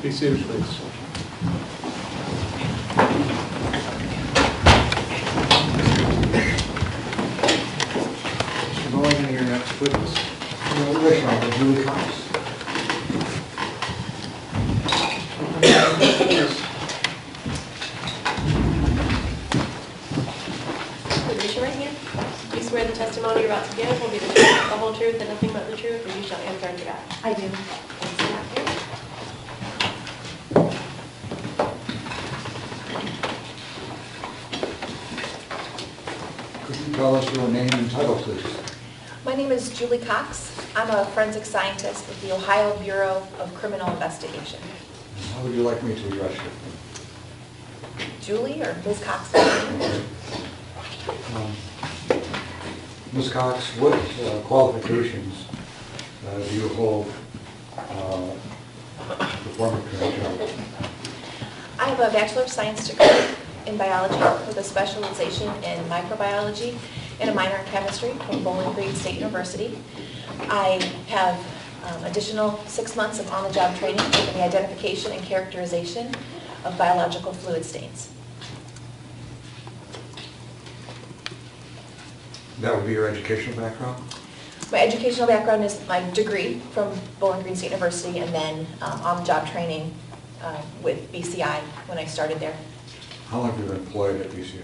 Be seated, please. Mr. Mulligan, your next witness. Congratulations, Julie Cox. Raise your right hand. You swear the testimony you're about to give will be the truth, the whole truth, and nothing but the truth, and you shall answer unto God. I do. Could you tell us your name and title, please? My name is Julie Cox. I'm a forensic scientist with the Ohio Bureau of Criminal Investigation. How would you like me to address you? Julie or Ms. Cox? Ms. Cox, what qualifications do you hold to perform a current job? I have a Bachelor of Science degree in biology with a specialization in microbiology and a minor in chemistry from Bowling Green State University. I have additional 6 months of on-the-job training in the identification and characterization of biological fluid stains. That would be your educational background? My educational background is my degree from Bowling Green State University and then on-the-job training with BCI when I started there. How long have you been employed at BCI?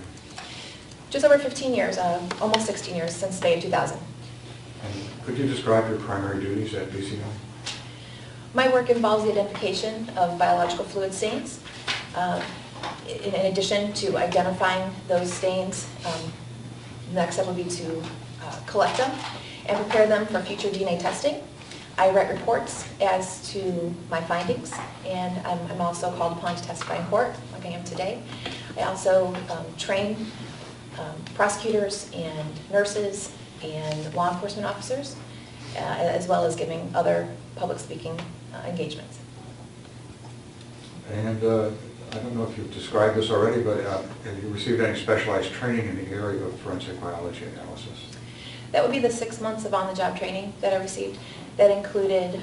Just over 15 years, almost 16 years, since May of 2000. And could you describe your primary duties at BCI? My work involves the identification of biological fluid stains. In addition to identifying those stains, the next step would be to collect them and prepare them for future DNA testing. I write reports as to my findings, and I'm also called upon to testify in court, like I am today. I also train prosecutors and nurses and law enforcement officers, as well as giving other public speaking engagements. And I don't know if you've described this already, but have you received any specialized training in the area of forensic biology analysis? That would be the 6 months of on-the-job training that I received. That included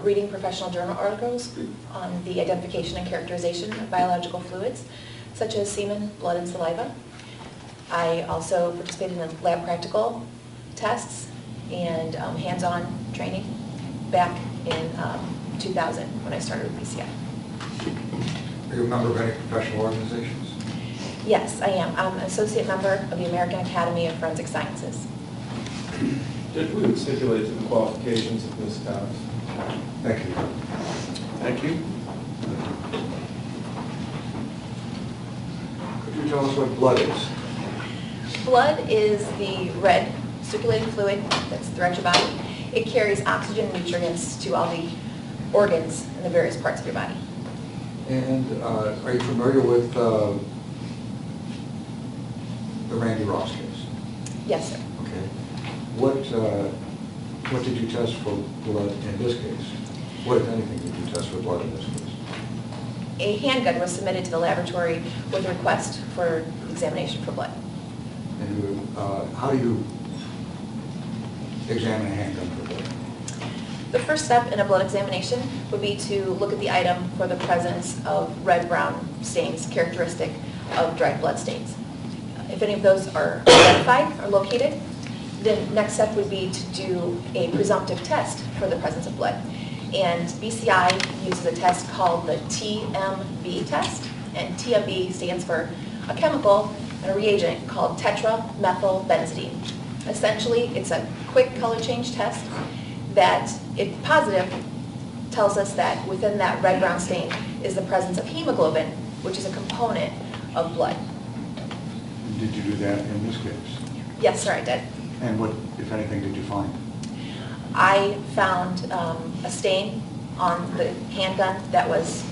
reading professional journal articles on the identification and characterization of biological fluids, such as semen, blood, and saliva. I also participated in lab practical tests and hands-on training back in 2000 when I started with BCI. Are you a member of any professional organizations? Yes, I am. I'm an associate member of the American Academy of Forensic Sciences. Judge, we would stipulate to the qualifications of Ms. Cox. Thank you. Thank you. Could you tell us what blood is? Blood is the red circulating fluid that's throughout your body. It carries oxygen and nutrients to all the organs in the various parts of your body. And are you familiar with the Randy Ross case? Yes, sir. Okay. What did you test for blood in this case? What, if anything, did you test for blood in this case? A handgun was submitted to the laboratory with a request for examination for blood. And how do you examine a handgun for blood? The first step in a blood examination would be to look at the item for the presence of red-brown stains characteristic of dried blood stains. If any of those are identified or located, the next step would be to do a presumptive test for the presence of blood. And BCI uses a test called the TMB test, and TMB stands for a chemical and a reagent called tetramethylbenzidine. Essentially, it's a quick color change test that, if positive, tells us that within that red-brown stain is the presence of hemoglobin, which is a component of blood. Did you do that in this case? Yes, sir, I did. And what, if anything, did you find? I found a stain on the handgun that was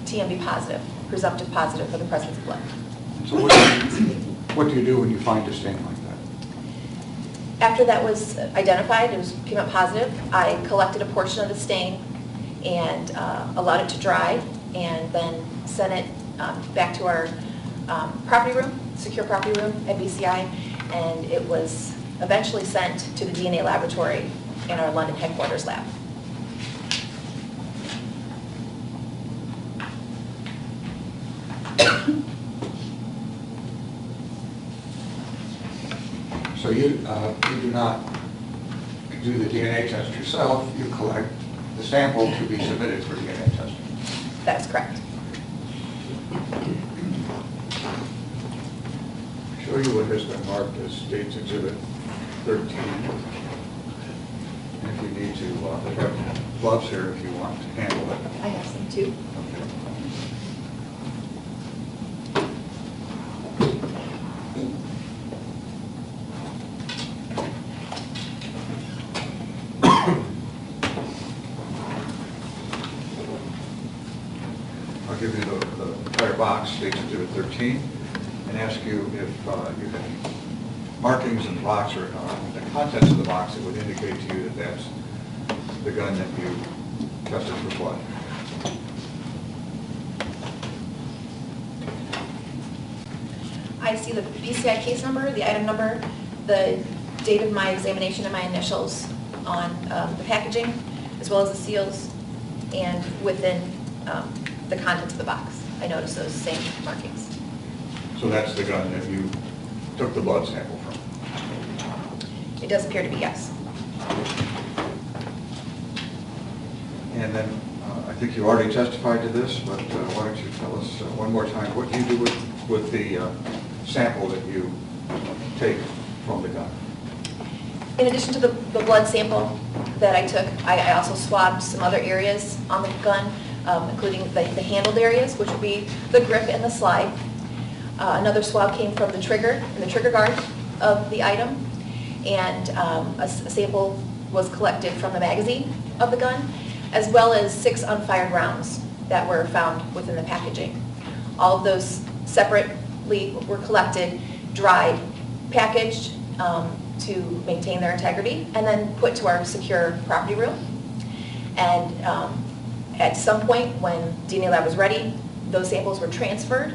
TMB positive, presumptive positive for the presence of blood. So what do you do when you find a stain like that? After that was identified, came up positive, I collected a portion of the stain and allowed it to dry, and then sent it back to our property room, secure property room at BCI, and it was eventually sent to the DNA laboratory in our London headquarters lab. So you do not do the DNA test yourself, you collect the sample to be submitted for DNA testing. That is correct. Show you what has been marked as State's Exhibit 13. And if you need to, they have gloves here if you want to handle it. I have some too. Okay. I'll give you the entire box, State's Exhibit 13, and ask you if you have any markings in the box or the contents of the box that would indicate to you that that's the gun that you tested for blood. I see the BCI case number, the item number, the date of my examination and my initials on the packaging, as well as the seals, and within the contents of the box. I noticed those same markings. So that's the gun that you took the blood sample from? It does appear to be yes. And then, I think you already testified to this, but why don't you tell us one more time what you do with the sample that you take from the gun? In addition to the blood sample that I took, I also swabbed some other areas on the gun, including the handled areas, which would be the grip and the slide. Another swab came from the trigger and the trigger guard of the item, and a sample was collected from the magazine of the gun, as well as 6 unfired rounds that were found within the packaging. All of those separately were collected, dried, packaged to maintain their integrity, and then put to our secure property room. And at some point when DNA lab was ready, those samples were transferred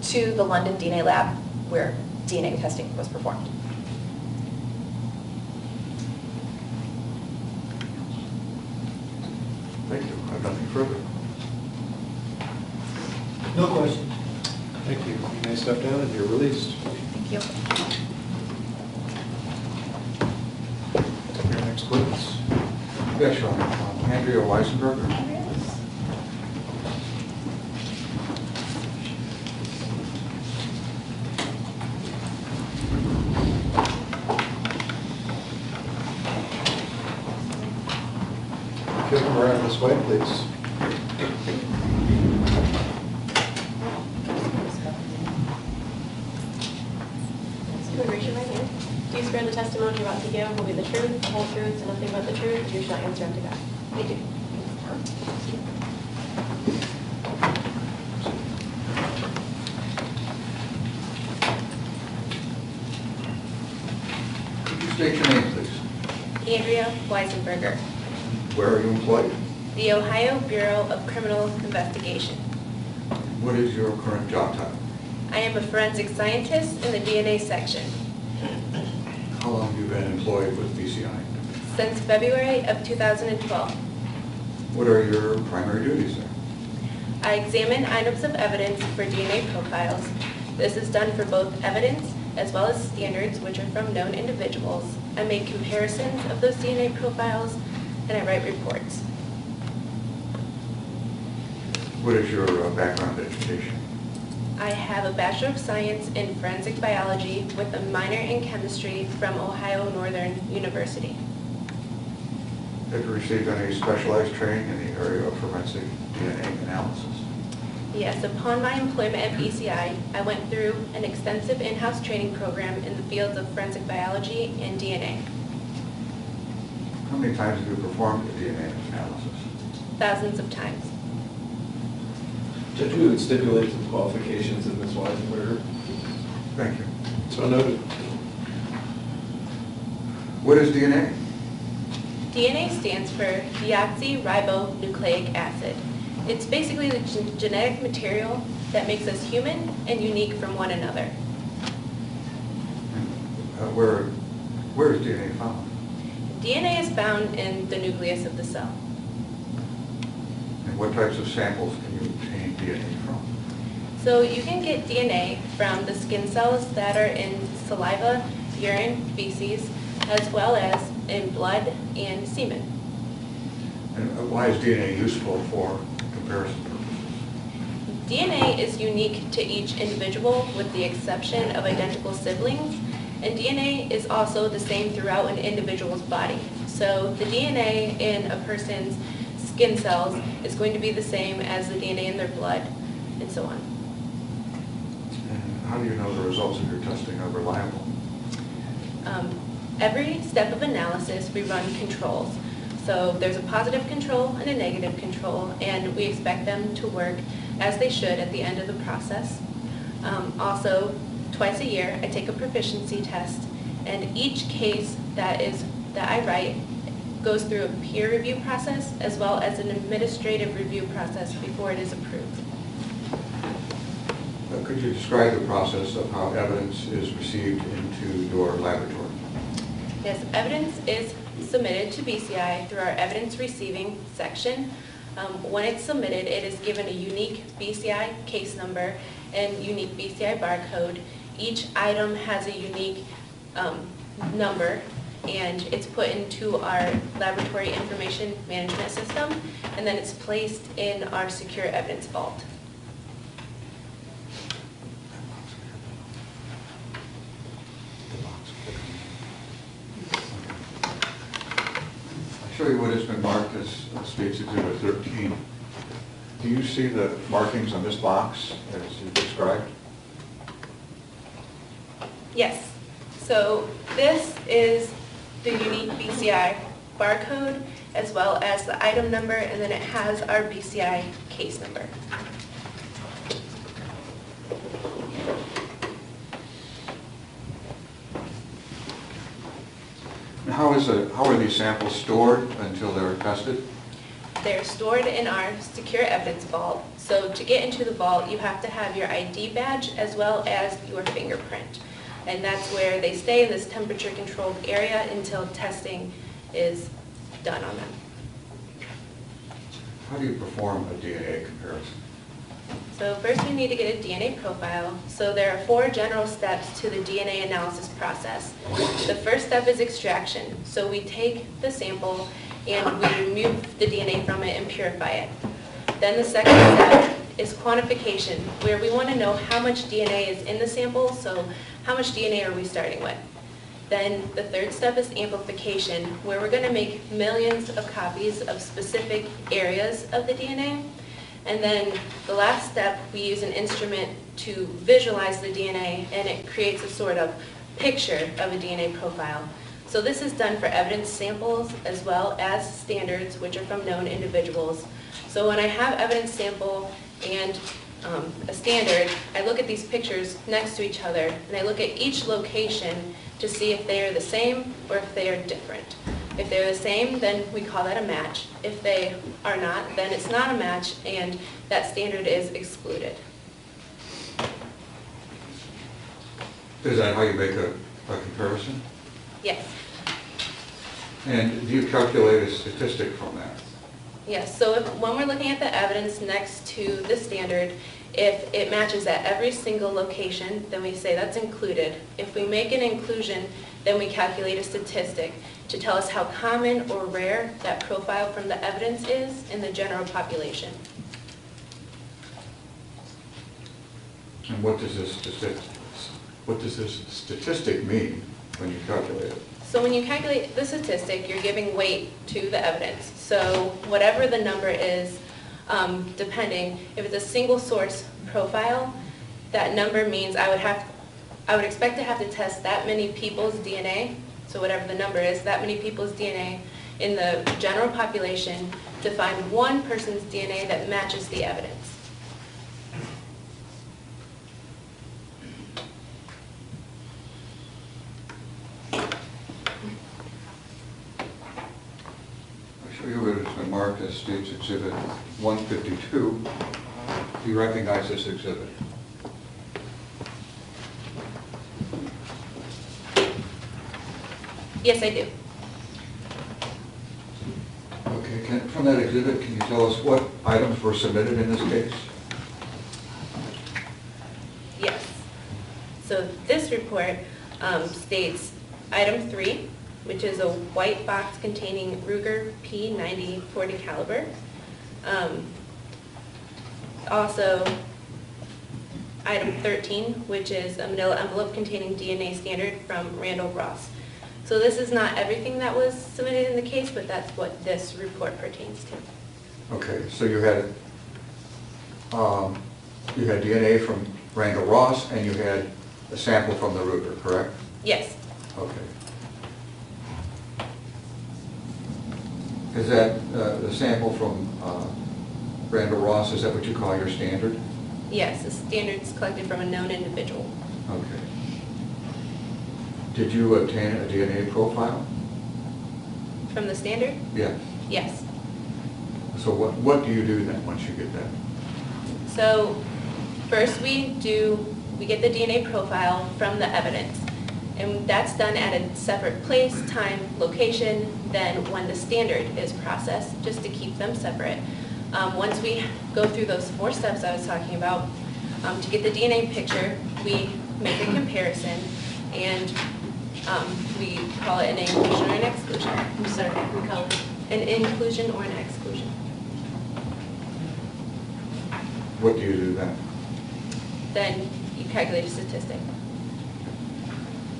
to the London DNA lab where DNA testing was performed. Thank you. I have nothing further. No questions. Thank you. You may step down and you're released. Thank you. Your next witness. Yes, Your Honor. Andrea Weisenberger. Give them around this way, please. Please raise your right hand. Do you swear the testimony you're about to give will be the truth, the whole truth, and nothing but the truth, and you shall answer unto God? I do. Could you state your name, please? Andrea Weisenberger, Where are you employed? the Ohio Bureau of Criminal Investigation. What is your current job title? I am a forensic scientist in the DNA section. How long have you been employed with BCI? Since February of 2012, What are your primary duties there? I examine items of evidence for DNA profiles. This is done for both evidence as well as standards which are from known individuals. I make comparisons of those DNA profiles, and I write reports. What is your background education? I have a Bachelor of Science in Forensic Biology with a minor in Chemistry from Ohio Northern University. Have you received any specialized training in the area of forensic DNA analysis? Yes, upon my employment at BCI, I went through an extensive in-house training program in the fields of forensic biology and DNA. How many times have you performed a DNA analysis? Thousands of times. Judge, we would stipulate to the qualifications of Ms. Weisenberger. Thank you. So noted. What is DNA? DNA stands for deoxyribonucleic acid. It's basically the genetic material that makes us human and unique from one another. Where is DNA found? DNA is found in the nucleus of the cell. And what types of samples can you obtain DNA from? So you can get DNA from the skin cells that are in saliva, urine, feces, as well as in blood and semen. And why is DNA useful for comparison purposes? DNA is unique to each individual with the exception of identical siblings, and DNA is also the same throughout an individual's body. So the DNA in a person's skin cells is going to be the same as the DNA in their blood, and so on. And how do you know the results of your testing are reliable? Every step of analysis, we run controls. So there's a positive control and a negative control, and we expect them to work as they should at the end of the process. Also, twice a year, I take a proficiency test, and each case that I write goes through a peer review process as well as an administrative review process before it is approved. Could you describe the process of how evidence is received into your laboratory? Yes, evidence is submitted to BCI through our evidence receiving section. When it's submitted, it is given a unique BCI case number and unique BCI barcode. Each item has a unique number, and it's put into our laboratory information management system, and then it's placed in our secure evidence vault. I'll show you what has been marked as State's Exhibit 13. Do you see the markings on this box as you described? Yes. So this is the unique BCI barcode as well as the item number, and then it has our BCI case number. And how are these samples stored until they're tested? They're stored in our secure evidence vault. So to get into the vault, you have to have your ID badge as well as your fingerprint. And that's where they stay in this temperature-controlled area until testing is done on them. How do you perform a DNA comparison? So first we need to get a DNA profile. So there are 4 general steps to the DNA analysis process. The first step is extraction. So we take the sample and we remove the DNA from it and purify it. Then the second step is quantification, where we want to know how much DNA is in the sample, so how much DNA are we starting with. Then the third step is amplification, where we're going to make millions of copies of specific areas of the DNA. And then the last step, we use an instrument to visualize the DNA, and it creates a sort of picture of a DNA profile. So this is done for evidence samples as well as standards, which are from known individuals. So when I have evidence sample and a standard, I look at these pictures next to each other, and I look at each location to see if they are the same or if they are different. If they're the same, then we call that a match. If they are not, then it's not a match, and that standard is excluded. Is that how you make a comparison? Yes. And do you calculate a statistic from that? Yes, so when we're looking at the evidence next to the standard, if it matches at every single location, then we say that's included. If we make an inclusion, then we calculate a statistic to tell us how common or rare that profile from the evidence is in the general population. And what does this statistic mean when you calculate it? So when you calculate the statistic, you're giving weight to the evidence. So whatever the number is, depending, if it's a single source profile, that number means I would expect to have to test that many people's DNA, so whatever the number is, that many people's DNA in the general population to find one person's DNA that matches the evidence. It has been marked as State's Exhibit 152. Do you recognize this exhibit? Yes, I do. Okay, from that exhibit, can you tell us what items were submitted in this case? So this report states item 3, which is a white box containing Ruger P90 .40 caliber. Also, item 13, which is a manila envelope containing DNA standard from Randall Ross. So this is not everything that was submitted in the case, but that's what this report pertains to. Okay, so you had DNA from Randall Ross, and you had a sample from the Ruger, correct? Yes, Okay. Is that the sample from Randall Ross, is that what you call your standard? yes, the standard's collected from a known individual. Okay. Did you obtain a DNA profile? From the standard? Yes. Yes. So what do you do then, once you get that? So first we get the DNA profile from the evidence. And that's done at a separate place, time, location than when the standard is processed, just to keep them separate. Once we go through those 4 steps I was talking about, to get the DNA picture, we make a comparison, and we call it an inclusion or an exclusion. I'm sorry, we call it. An inclusion or an exclusion. What do you do then? Then you calculate a statistic.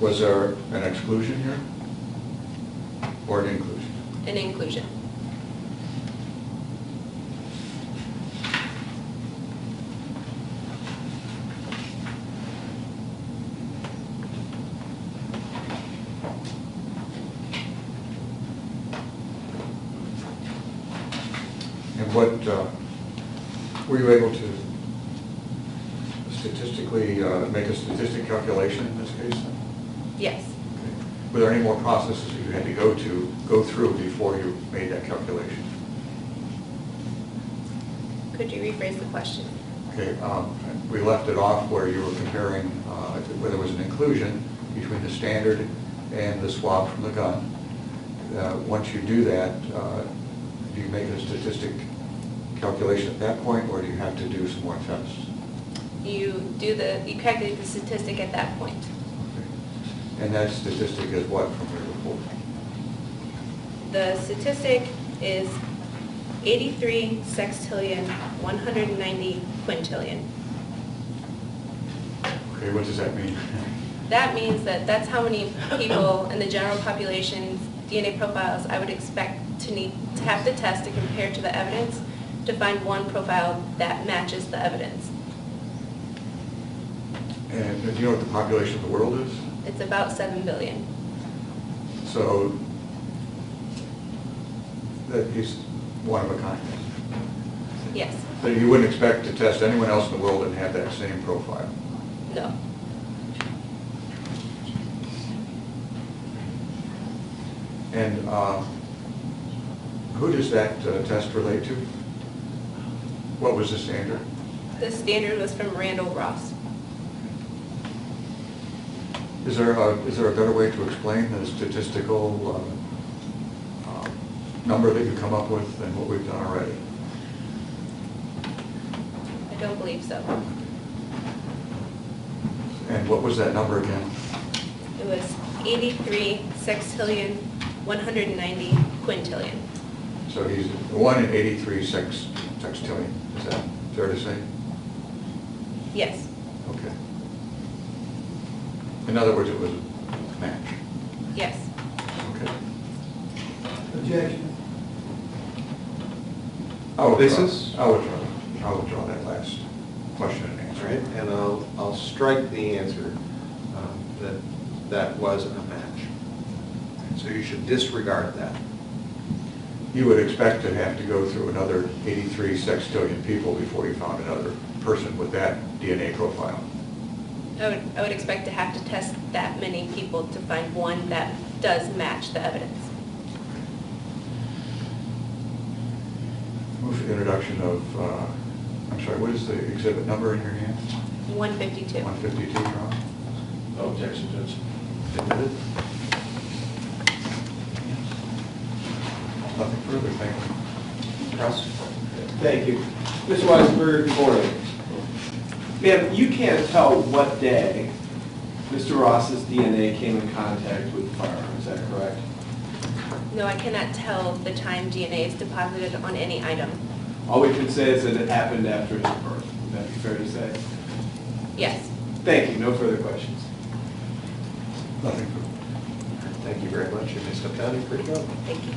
Was there an exclusion here? Or an inclusion? An inclusion. And what, were you able to statistically make a statistic calculation in this case then? Yes. Okay. Were there any more processes that you had to go through before you made that calculation? Could you rephrase the question? Okay, we left it off where you were comparing where there was an inclusion between the standard and the swab from the gun. Once you do that, do you make a statistic calculation at that point, or do you have to do some more tests? You calculate the statistic at that point. Okay. And that statistic is what from your report? The statistic is 83 sextillion, 190 quintillion. Okay, what does that mean? That means that that's how many people in the general population's DNA profiles I would expect to have to test to compare to the evidence to find one profile that matches the evidence. And do you know what the population of the world is? It's about 7 billion. So that he's one of a kind. Yes. So you wouldn't expect to test anyone else in the world and have that same profile? No. And who does that test relate to? What was the standard? The standard was from Randall Ross. Is there a better way to explain the statistical number that you come up with than what we've done already? I don't believe so. And what was that number again? It was 83 sextillion, 190 quintillion. So he's 1 in 83 sextillion. Is that fair to say? Yes. Okay. In other words, it was a match. Yes. Okay. Objection. I'll withdraw that last question and All answer. right, and I'll strike the answer that was a match. So you should disregard that. You would expect to have to go through another 83 sextillion people before you found another person with that DNA profile. I would expect to have to test that many people to find one that does match the evidence. Move for the introduction of, I'm sorry, what is the exhibit number in your hand? 152. 152, Ron? No objection, Judge. Admitted? Nothing further, thank you. Russ? Thank you. Mr. Weisberg, good morning. Ma'am, you can't tell what day Mr. Ross's DNA came in contact with the firearm, is that correct? No, I cannot tell the time DNA is deposited on any item. All we can say is that it happened after his birth. Would that be fair to say? Yes. Thank you. No further questions. Nothing. Thank you very much. You may step down. You're free to go. Thank you.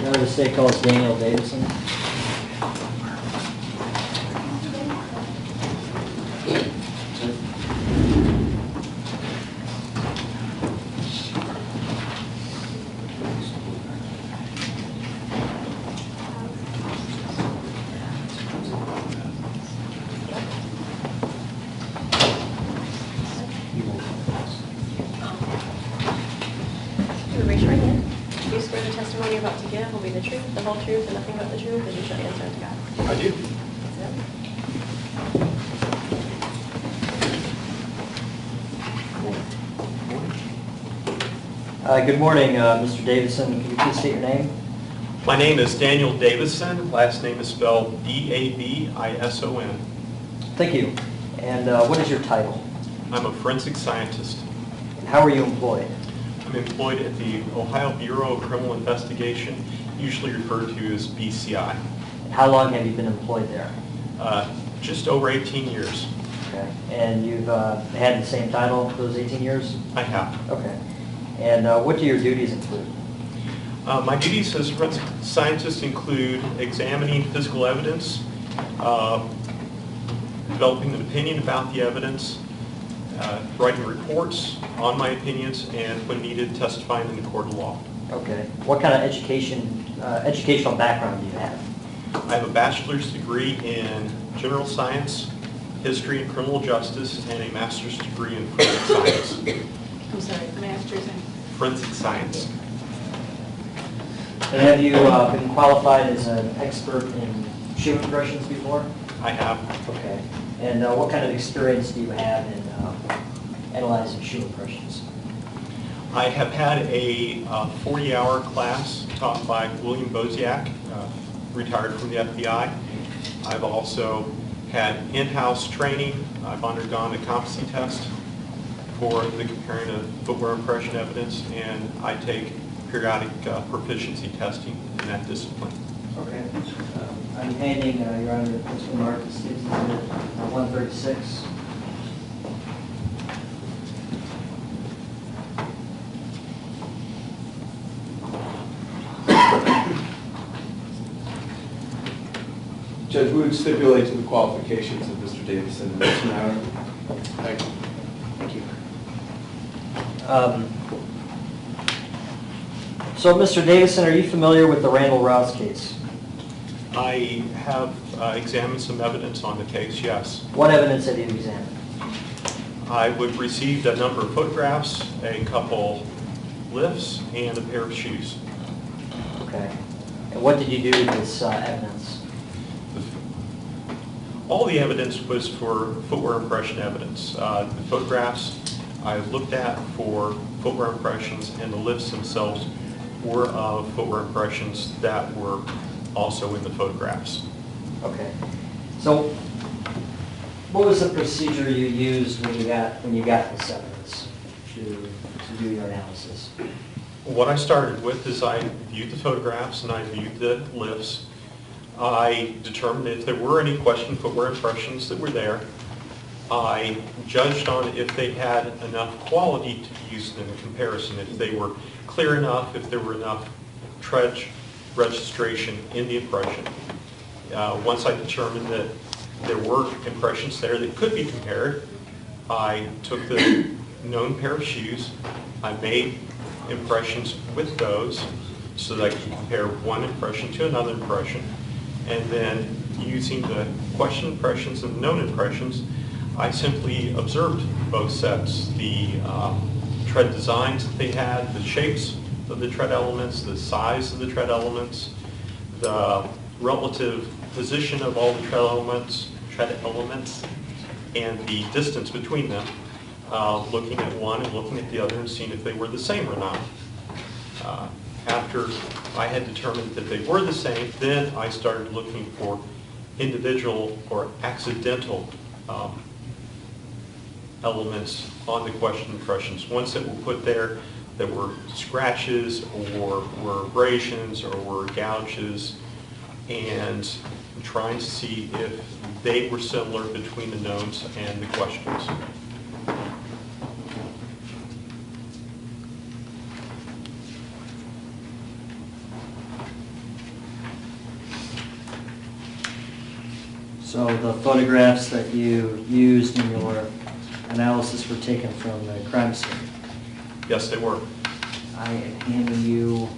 Now the state calls Daniel Davidson. Raise your right hand. Do you swear the testimony you're about to give will be the truth, the whole truth, and nothing but the truth, as you shall answer unto God? I do. Good morning, Mr. Davidson. Can you please state your name? My name is Daniel Davison. Last name is spelled D-A-V-I-S-O-N. Thank you. And what is your title? I'm a forensic scientist. And how are you employed? I'm employed at the Ohio Bureau of Criminal Investigation, usually referred to as BCI. And how long have you been employed there? Just over 18 years. Okay. And you've had the same title those 18 years? I have. Okay. And what do your duties include? My duties as a forensic scientist include examining physical evidence, developing an opinion about the evidence, writing reports on my opinions, and when needed, testifying in the court of law. Okay. What kind of educational background do you have? I have a bachelor's degree in general science, history and criminal justice, and a master's degree in forensic science. I'm sorry, master's in? Forensic science. And have you been qualified as an expert in shoe impressions before? I have. Okay. And what kind of experience do you have in analyzing shoe impressions? I have had a 40-hour class taught by William Boziak, retired from the FBI. I've also had in-house training. I've undergone a competency test for the comparing of footwear impression evidence, and I take periodic proficiency testing in that discipline. Okay. I'm handing, Your Honor, this remark to Exhibit 136. Judge, we would stipulate to the qualifications of Mr. Davison in this matter. Thank you. Thank you. So, Mr. Davison, are you familiar with the Randall Rouse case? I have examined some evidence on the case, yes. What evidence have you examined? I've received a number of photographs, a couple lifts, and a pair of shoes. Okay. And what did you do with this evidence? All the evidence was for footwear impression evidence. The photographs I looked at for footwear impressions, and the lifts themselves were of footwear impressions that were also in the photographs. Okay. So, what was the procedure you used when you got this evidence to do your analysis? What I started with is I viewed the photographs and I viewed the lifts. I determined if there were any questioned footwear impressions that were there. I judged on if they had enough quality to be used in a comparison, if they were clear enough, if there were enough tread registration in the impression. Once I determined that there were impressions there that could be compared, I took the known pair of shoes, I made impressions with those so that I could compare one impression to another impression, and then using the questioned impressions and known impressions, I simply observed both sets, the tread designs that they had, the shapes of the tread elements, the size of the tread elements, the relative position of all the tread elements, and the distance between them, looking at one and looking at the other and seeing if they were the same or not. After I had determined that they were the same, then I started looking for individual or accidental elements on the question impressions. Ones that were put there that were scratches or were abrasions or were gouges, and I'm trying to see if they were similar between the knowns and the questions. So the photographs that you used in your analysis were taken from the crime scene? Yes, they were. I am handing you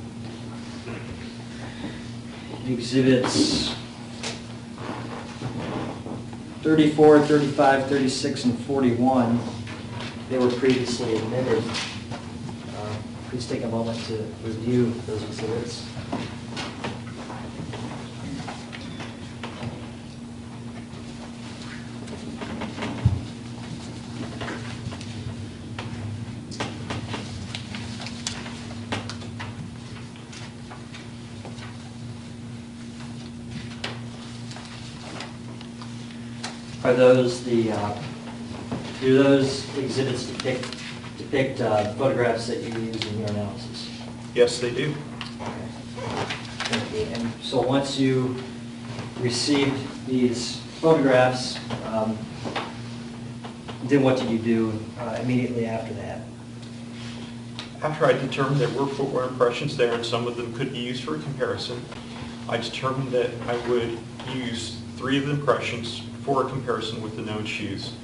exhibits 34, 35, 36, and 41. They were previously admitted. Please take a moment to review those exhibits. Are those the, do those exhibits depict photographs that you use in your analysis? Yes, they do. Okay. And so once you received these photographs, then what did you do immediately after that? After I determined there were footwear impressions there and some of them could be used for a comparison, I determined that I would use 3 of the impressions for a comparison with the known shoes,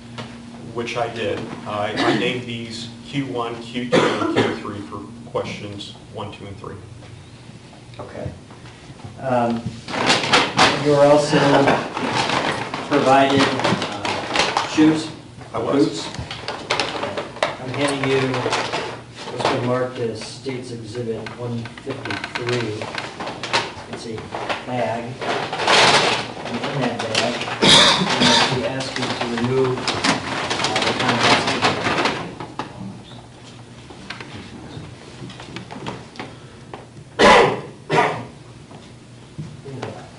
which I did. I named these Q1, Q2, and Q3 for questions 1, 2, and 3. Okay. You were also provided shoes? I was. Boots? I'm handing you what's been marked as State's Exhibit 153. It's a bag. And in that bag, we ask you to remove the contents of the bag.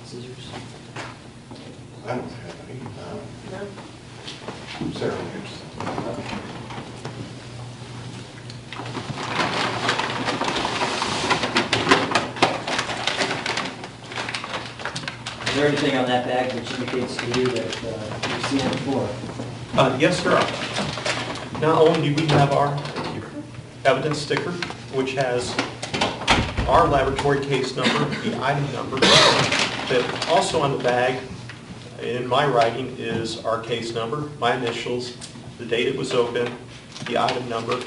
Scissors. I don't have any. No? Sarah, here's. Is there anything on that bag which indicates to you that you've seen it before? Yes, there are. Not only do we have our evidence sticker, which has our laboratory case number, the item number, but also on the bag, in my writing, is our case number, my initials, the date it was open, the item number,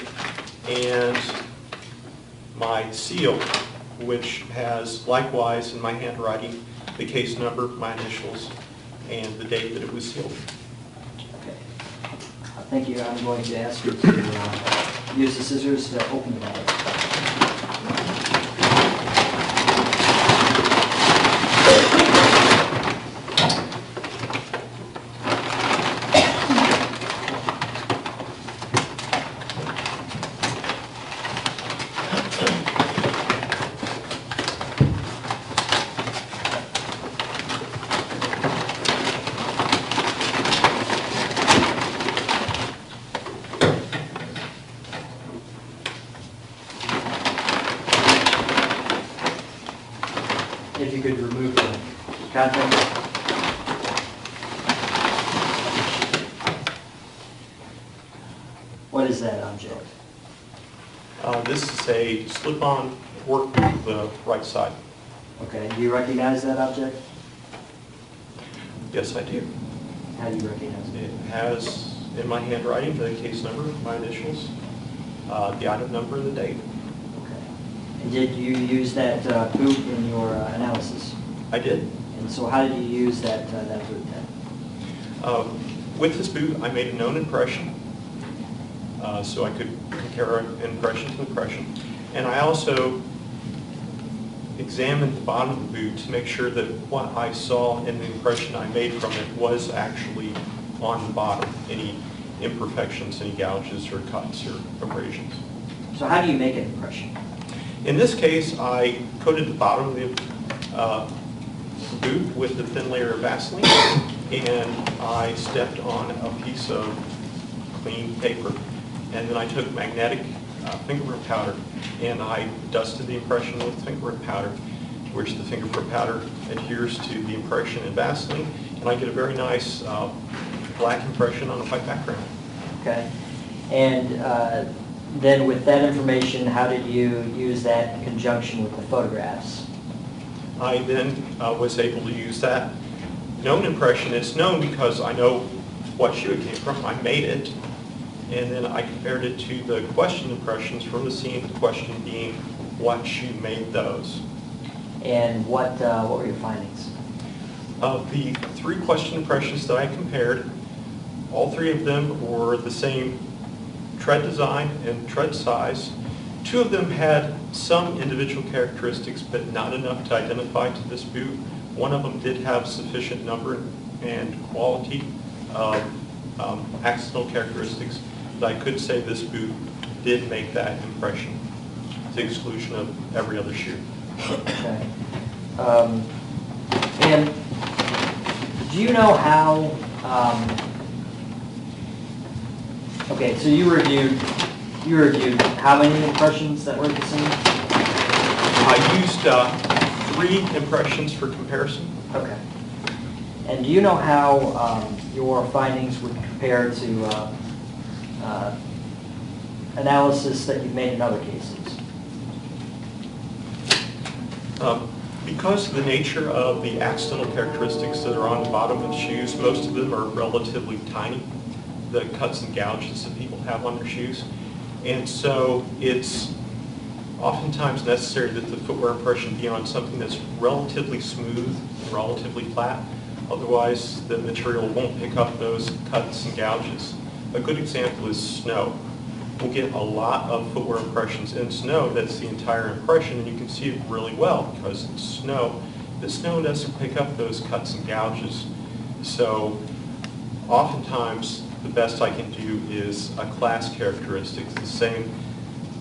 and my seal, which has likewise in my handwriting the case number, my initials, and the date that it was sealed. Okay. Thank you. I'm going to ask you to use the scissors to open the bag. If you could remove the contents. What is that object? This is a slip-on work boot, the right side. Okay, do you recognize that object? Yes, I do. How do you recognize it? It has in my handwriting the case number, my initials, the item number, and the date. Okay. And did you use that boot in your analysis? I did. And so how did you use that boot then? With this boot, I made a known impression, so I could compare impression to impression. And I also examined the bottom of the boot to make sure that what I saw in the impression I made from it was actually on the bottom, any imperfections, any gouges or cuts or abrasions. So how do you make an impression? In this case, I coated the bottom of the boot with a thin layer of Vaseline, and I stepped on a piece of clean paper, and then I took magnetic fingerprint powder and I dusted the impression with fingerprint powder, which the fingerprint powder adheres to the impression in Vaseline, and I get a very nice black impression on a white background. Okay. And then with that information, how did you use that in conjunction with the photographs? I then was able to use that known impression. It's known because I know what shoe it came from. I made it, and then I compared it to the question impressions from the scene, the question being what shoe made those. And what were your findings? Of the 3 question impressions that I compared, all 3 of them were the same tread design and tread size. 2 of them had some individual characteristics, but not enough to identify to this boot. One of them did have sufficient number and quality of accidental characteristics that I could say this boot did make that impression, to the exclusion of every other shoe. Okay. And do you know how, okay, so you reviewed how many impressions that were the same? I used 3 impressions for comparison. Okay. And do you know how your findings would compare to analysis that you've made in other cases? Because of the nature of the accidental characteristics that are on the bottom of the shoes, most of them are relatively tiny, the cuts and gouges that people have on their shoes. And so it's oftentimes necessary that the footwear impression be on something that's relatively smooth and relatively flat. Otherwise, the material won't pick up those cuts and gouges. A good example is snow. We'll get a lot of footwear impressions in snow. That's the entire impression, and you can see it really well because it's snow. The snow doesn't pick up those cuts and gouges. So oftentimes, the best I can do is a class characteristics, the same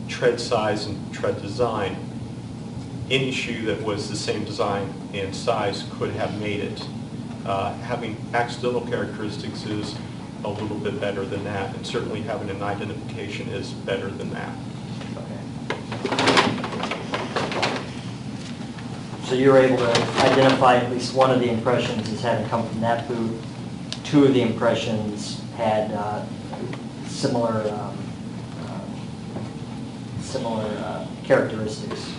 tread size and tread design. Any shoe that was the same design and size could have made it. Having accidental characteristics is a little bit better than that, and certainly having an identification is better than that. Okay. So you were able to identify at least one of the impressions as having come from that boot. 2 of the impressions had similar characteristics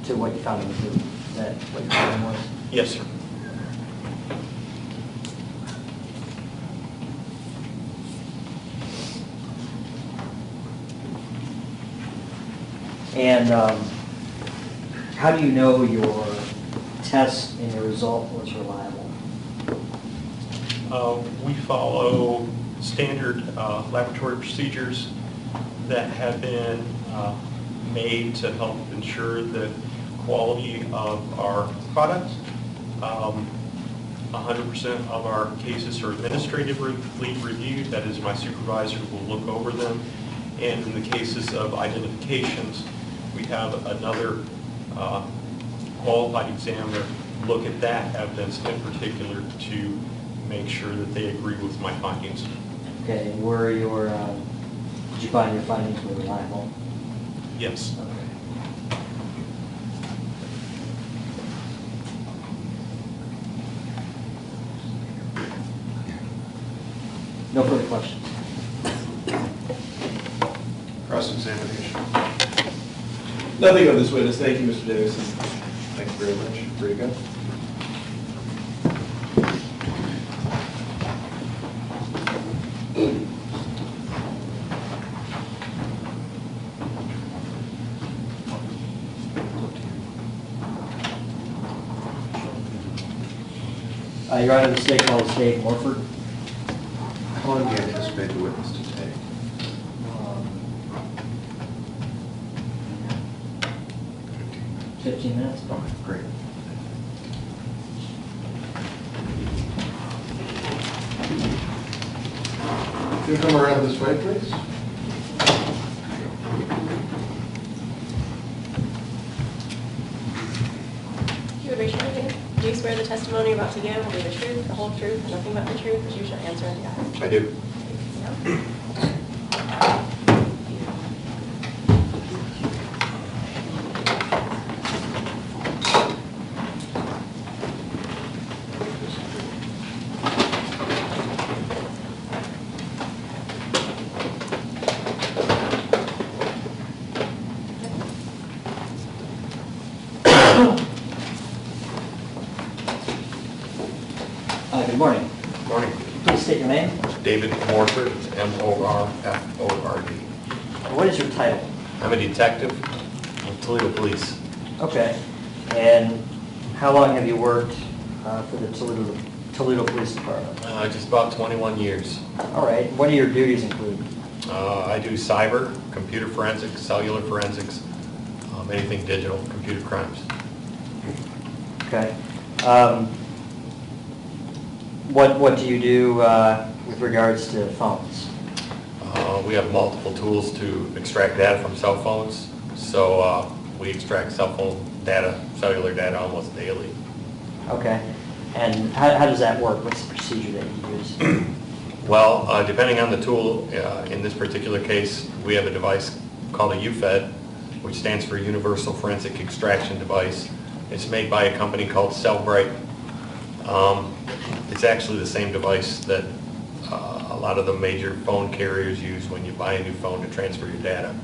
to what you found in the boot. Is that what your finding was? Yes, sir. And how do you know your test and your result was reliable? We follow standard laboratory procedures that have been made to help ensure the quality of our product. 100% of our cases are administratively reviewed. That is, my supervisor will look over them. And in the cases of identifications, we have another qualified examiner look at that evidence in particular to make sure that they agree with my findings. Okay, and did you find your findings were reliable? Yes. Okay. No further questions. Cross-examination. Nothing of this witness. Thank you, Mr. Davidson. Thank you very much. Free to go. Your Honor, the state calls Dave Morford. How long do you anticipate the witness to take? 15 minutes. Okay, great. Can you come around this way, please? You would raise your right hand. Do you swear the testimony you're about to give will be the truth, the whole truth, and nothing but the truth, as you shall answer in the ask? I do. Good morning. Morning. Please state your name. David Morford, M-O-R-F-O-R-D. What is your title? I'm a detective with Toledo Police. Okay. And how long have you worked for the Toledo Police Department? Just about 21 years. All right. What do your duties include? I do cyber, computer forensics, cellular forensics, anything digital, computer crimes. Okay. What do you do with regards to phones? We have multiple tools to extract data from cell phones, so we extract cell phone data, cellular data almost daily. Okay. And how does that work? What's the procedure that you use? Well, depending on the tool, in this particular case, we have a device called a UFED, which stands for Universal Forensic Extraction Device. It's made by a company called Cellbrite. It's actually the same device that a lot of the major phone carriers use when you buy a new phone to transfer your data.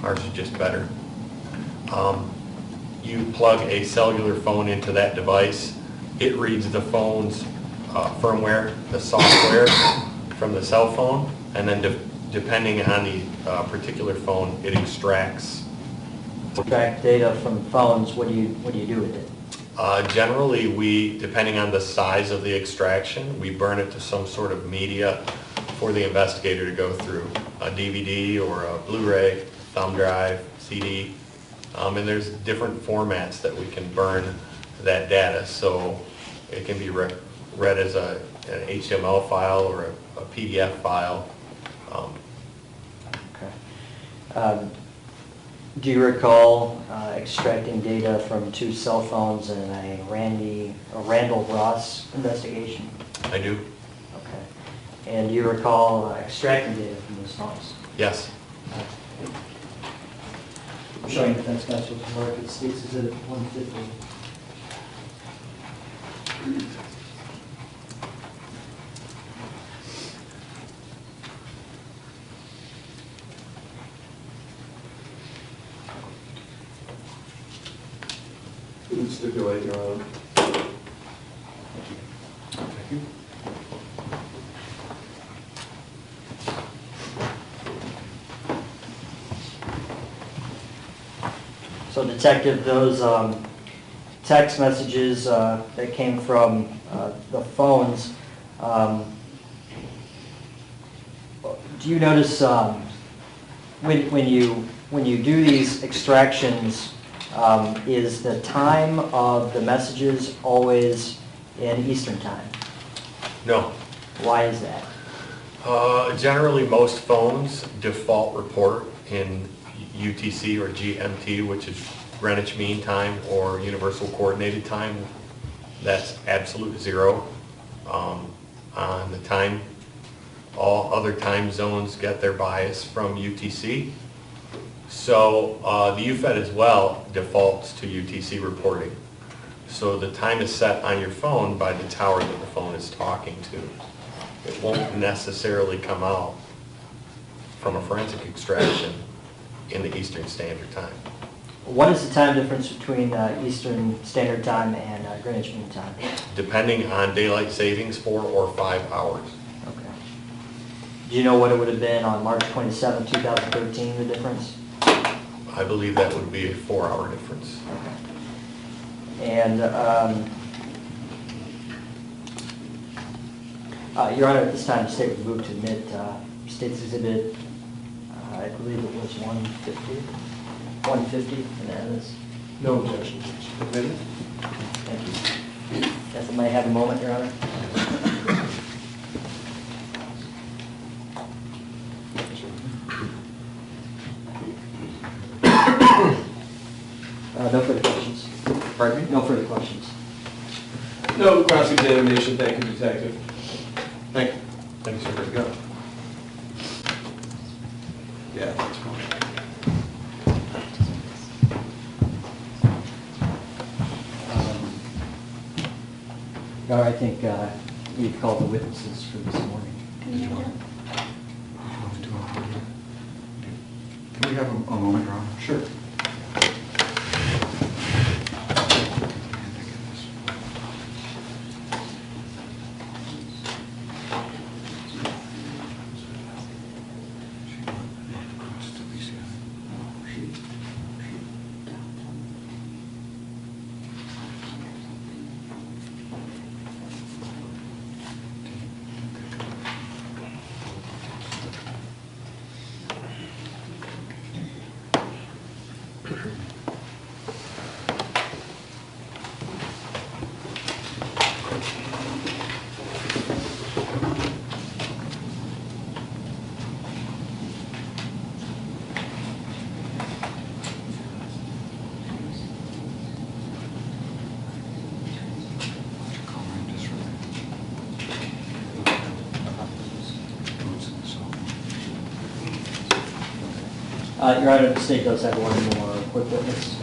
Ours is just better. You plug a cellular phone into that device. It reads the phone's firmware, the software from the cell phone, and then depending on the particular phone, it extracts. Extract data from phones. What do you do with it? Generally, depending on the size of the extraction, we burn it to some sort of media for the investigator to go through, a DVD or a Blu-ray, thumb drive, CD, and there's different formats that we can burn that data, so it can be read as an HTML file or a PDF file. Okay. Do you recall extracting data from 2 cell phones in a Randall Ross investigation? I do. Okay. And do you recall extracting data from those phones? Yes. I'm showing defense counsel to work at State's Exhibit 150. Who would stipulate, Your Honor? Thank you. So detective, those text messages that came from the phones, do you notice when you do these extractions, is the time of the messages always in Eastern time? No. Why is that? Generally, most phones default report in UTC or GMT, which is Greenwich Mean Time or Universal Coordinated Time. That's absolute 0 on the time. All other time zones get their bias from UTC. So the UFED as well defaults to UTC reporting. So the time is set on your phone by the tower that the phone is talking to. It won't necessarily come out from a forensic extraction in the Eastern Standard Time. What is the time difference between Eastern Standard Time and Greenwich Mean Time? Depending on daylight savings, 4 or 5 hours. Okay. Do you know what it would have been on March 27, 2013, the difference? I believe that would be a 4-hour difference. Okay. And, Your Honor, at this time, the state would move to admit State's Exhibit, I believe it was 150 in the evidence. No objection. Admitted? Thank you. Yes, I might have a moment, Your Honor. No further questions. Pardon me? No further questions. No cross-examination. Thank you, Detective. Thank you. Thanks, sir. Very good. Yeah, that's fine. Or I think we've called the witnesses for this morning. Can we have a moment, Ron? Sure. Your Honor, the state does have one more quick witness.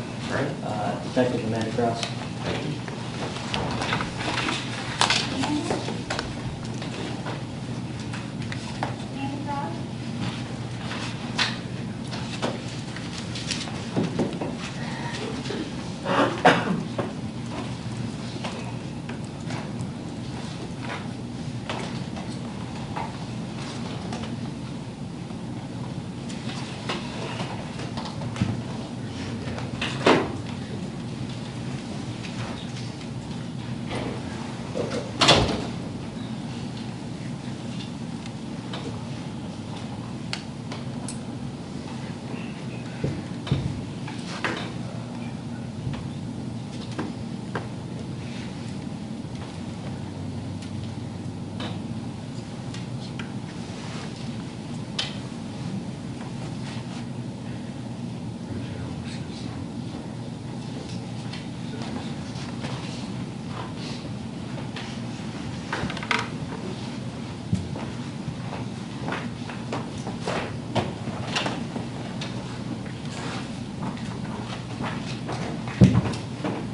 Detective Amanda Cross.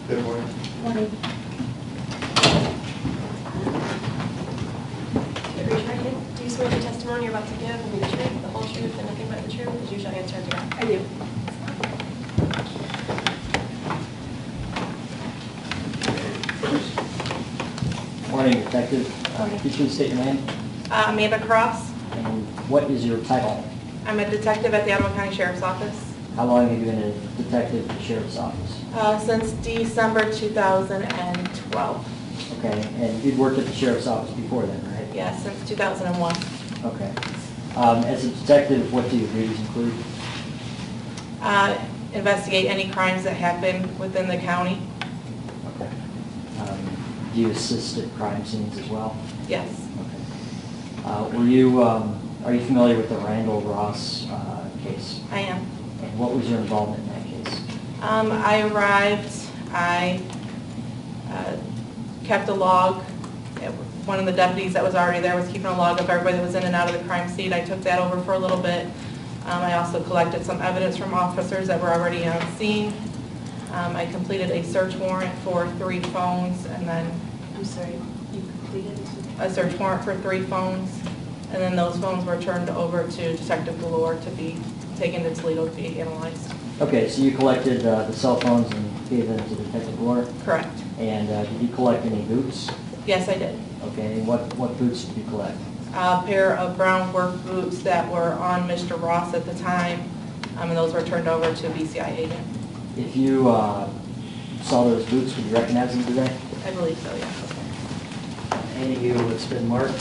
Good morning. Morning. Raise your right hand. Do you swear the testimony you're about to give will be the truth, the whole truth, and nothing but the truth, as you shall answer to God? I do. Morning, Detective. Morning. Could you please state your name? Amanda Cross. And what is your title? I'm a detective at the Ottawa County Sheriff's Office. How long have you been a detective at the Sheriff's Office? Since December 2012. Okay, and you'd worked at the Sheriff's Office before then, right? Yes, since 2001. Okay. As a detective, what do your duties include? Investigate any crimes that happen within the county. Okay. Do you assist at crime scenes as well? Yes. Okay. Are you familiar with the Randall Ross case? I am. And what was your involvement in that case? I arrived, I kept a log. One of the deputies that was already there was keeping a log of everybody that was in and out of the crime scene. I took that over for a little bit. I also collected some evidence from officers that were already on scene. I completed a search warrant for 3 phones, and then I'm sorry, you completed? a search warrant for 3 phones, and then those phones were turned over to Detective Galore to be taken to Toledo to be analyzed. Okay, so you collected the cell phones and gave them to Detective Gore? Correct. And did you collect any boots? Yes, I did. Okay, and what boots did you collect? A pair of brown work boots that were on Mr. Ross at the time, and those were turned over to a BCI agent. If you saw those boots, would you recognize them today? I believe so, yes. Handing you what's been marked.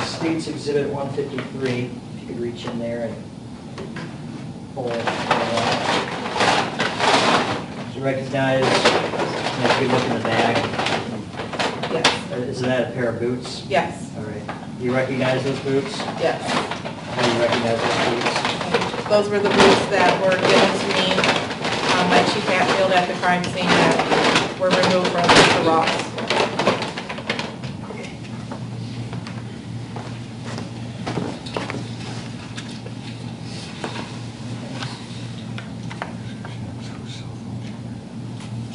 State's Exhibit 153, if you could reach in there and pull it out. Do you recognize, if you look in the bag, Yes. is that a pair of boots? Yes. All right. Do you recognize those boots? Yes. How do you recognize those boots? Those were the boots that were given to me by Chief Hatfield at the crime scene that were removed from Mr. Ross.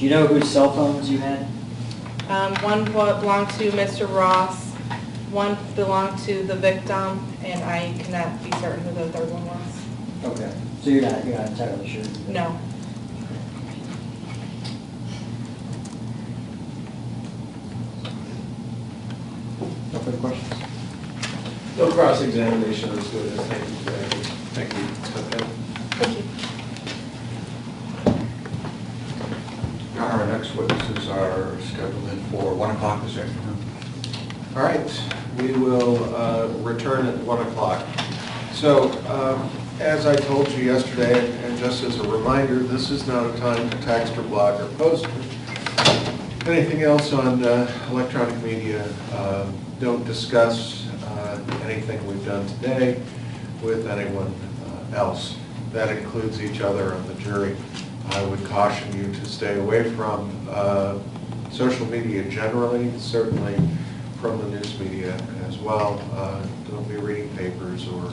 you know whose cell phones you had? One belonged to Mr. Ross, one belonged to the victim, and I cannot be certain who the third one was. Okay, so you're not entirely sure? No. No further questions? No cross-examination of this witness. Thank you. Okay. Thank you. Our next witnesses are scheduled in for 1 o'clock this afternoon. All right, we will return at 1 o'clock. So, as I told you yesterday, and just as a reminder, this is not a time to text or blog or post anything else on electronic media. Don't discuss anything we've done today with anyone else. That includes each other on the jury. I would caution you to stay away from social media generally, certainly from the news media as well. Don't be reading papers or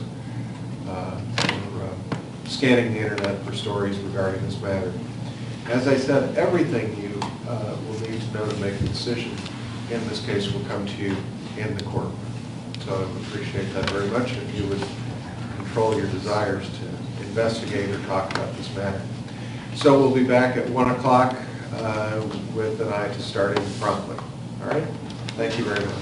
scanning the internet for stories regarding this matter. As I said, everything you will need to know to make a decision in this case will come to you in the courtroom. So I would appreciate that very much if you would control your desires to investigate or talk about this matter. So we'll be back at 1 o'clock with an eye to starting promptly. All right? Thank you very much.